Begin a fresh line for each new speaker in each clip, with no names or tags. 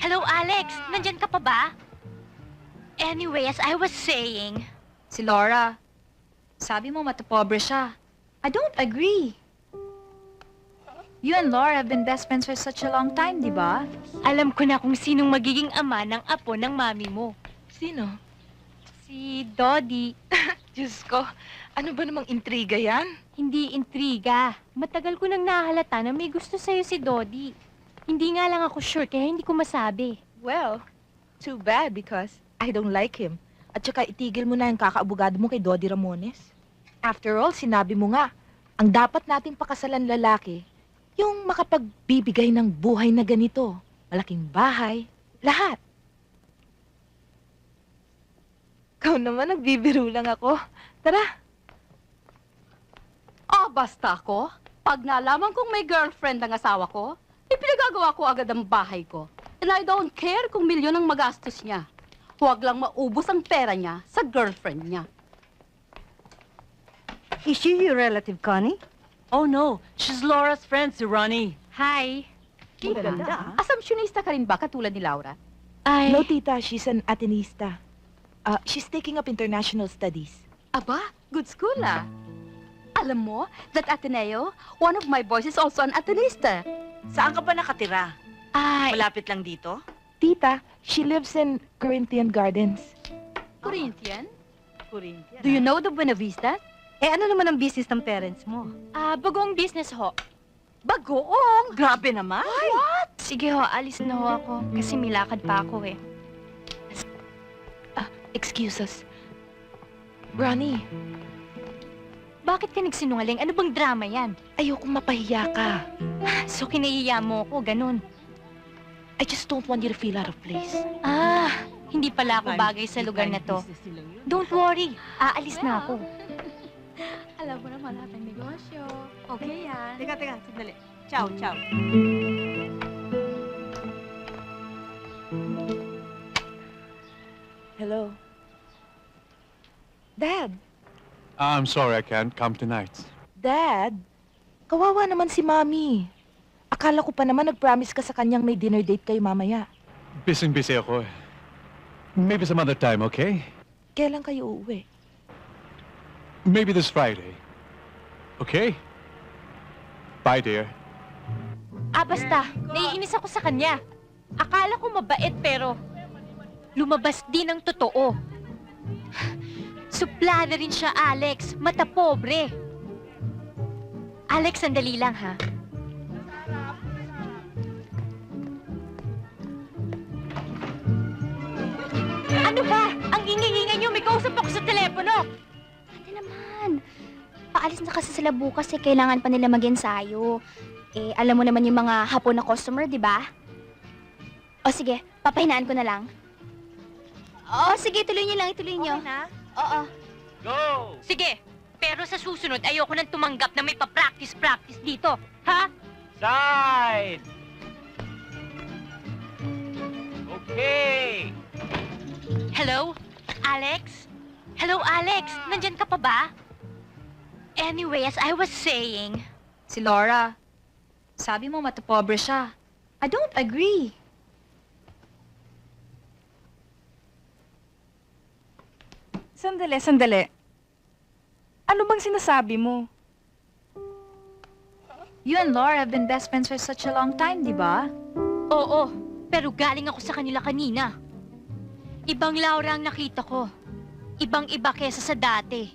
Hello, Alex. Nandyan ka pa ba? Anyway, as I was saying...
Si Laura, sabi mo matapobre siya. I don't agree. You and Laura have been best friends for such a long time, di ba?
Alam ko na kung sinong magiging ama ng apo ng mami mo.
Sino?
Si Dodi.
Diyos ko, ano ba namang intriga yan?
Hindi intriga. Matagal ko nang nahalata na may gusto sa'yo si Dodi. Hindi nga lang ako sure kaya hindi ko masabi.
Well, too bad because I don't like him. At saka itigil mo na yung kakaabogado mo kay Dodi Ramones. After all, sinabi mo nga, ang dapat nating pakasalan lalaki, yung makapagbibigay ng buhay na ganito. Malaking bahay, lahat. Ikaw naman, nagbibiro lang ako. Tara.
Basta ako. Pag nalaman kong may girlfriend ang asawa ko, ipinagagawa ko agad ang bahay ko. And I don't care kung milyon ang magastos niya. Huwag lang maubos ang pera niya sa girlfriend niya.
Is she your relative, Connie?
Oh no, she's Laura's friend, si Ronnie.
Hi.
Ganda. Assumptionista ka rin ba katulad ni Laura?
Ay,
No, tita, she's an Atenista. She's taking up international studies.
Aba, good school ah. Alam mo, that Ateneo, one of my boys is also an Atenista.
Saan ka ba nakatira?
ay,
Malapit lang dito?
Tita, she lives in Corinthian Gardens.
Corinthian?
Corinthian.
Do you know the Buena Vista?
Ano naman ang business ng parents mo?
bagong business ho.
Bagoong!
Grabe naman.
Sige ho, alis na ho ako kasi may lakad pa ako eh.
Excuse us. Ronnie,
Bakit ka nagsinungaling? Ano bang drama yan?
ayokong mapahiya ka.
So kinahiya mo ako, ganun.
I just don't want you to feel out of place.
Hindi pala ako bagay sa lugar na to. Don't worry, aalis na ako.
Alam mo naman lahat ng negosyo. Okay yan.
Teka, sandali. Ciao.
Hello. Dad,
I'm sorry I can't come tonight.
Dad, kawawa naman si Mami. Akala ko pa naman nag-promise ka sa kanyang may dinner date kayo mamaya.
Busy ako eh. Maybe some other time, okay?
Kailan kayo uuwi?
Maybe this Friday. Okay? Bye, dear.
Basta, naiinis ako sa kanya. Akala ko mabait pero lumabas din ang totoo. Suplada rin siya, Alex. Mata pobre. Alex, sandali lang, ha? Ano ba? Ang ingay-ingay niyo. May kausap ako sa telepono.
Ate naman, paalis na kasi sila bukas eh. Kailangan pa nila mag-ensayo. Eh, alam mo naman yung mga hapon na customer, di ba? O sige, papahinaan ko na lang. O sige, ituloy niyo lang, ituloy niyo.
Okay na?
Oo.
Sige, pero sa susunod, ayoko nang tumanggap na may pa-practice dito. Ha?
Side! Okay!
Hello? Alex? Hello, Alex? Nandyan ka pa ba? Anyway, as I was saying...
Si Laura, sabi mo matapobre siya. I don't agree.
Sandali. Ano bang sinasabi mo?
You and Laura have been best friends for such a long time, di ba?
Oo, pero galing ako sa kanila kanina. Ibang Laura ang nakita ko. Ibang-iba kesa sa dati.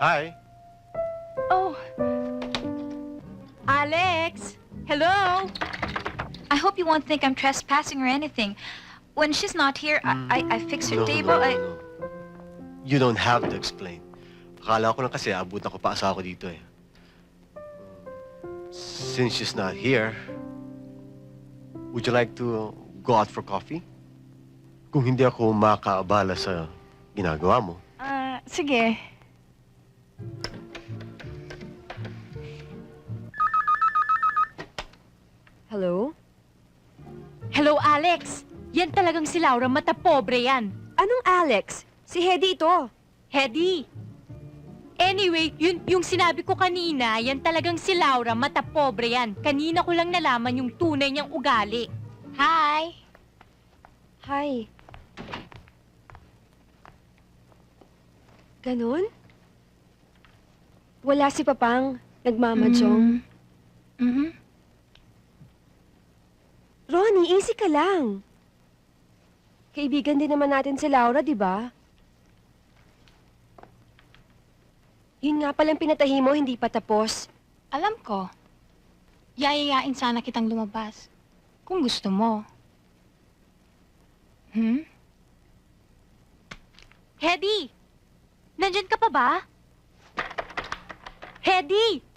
Hi.
Oh. Alex? Hello?
I hope you won't think I'm trespassing or anything. When she's not here, I fix her table.
No. You don't have to explain. Akala ko lang kasi abutan ko pa asawa ko dito eh. Since she's not here, would you like to go out for coffee? Kung hindi ako makaabala sa ginagawa mo.
Sige.
Hello?
Hello, Alex? Yan talagang si Laura, mata pobre yan.
Anong Alex? Si Hedy ito.
Hedy? Anyway, yung sinabi ko kanina, yan talagang si Laura, mata pobre yan. Kanina ko lang nalaman yung tunay niyang ugali.
Hi!
Hi. Ganon? Wala si Papang. Nagmamadyong. Ronnie, easy ka lang. Kaibigan din naman natin si Laura, di ba? Yun nga palang pinatahi mo, hindi pa tapos.
Alam ko. Yayayain sana kitang lumabas. Kung gusto mo.
Hedy! Nandyan ka pa ba? Hedy!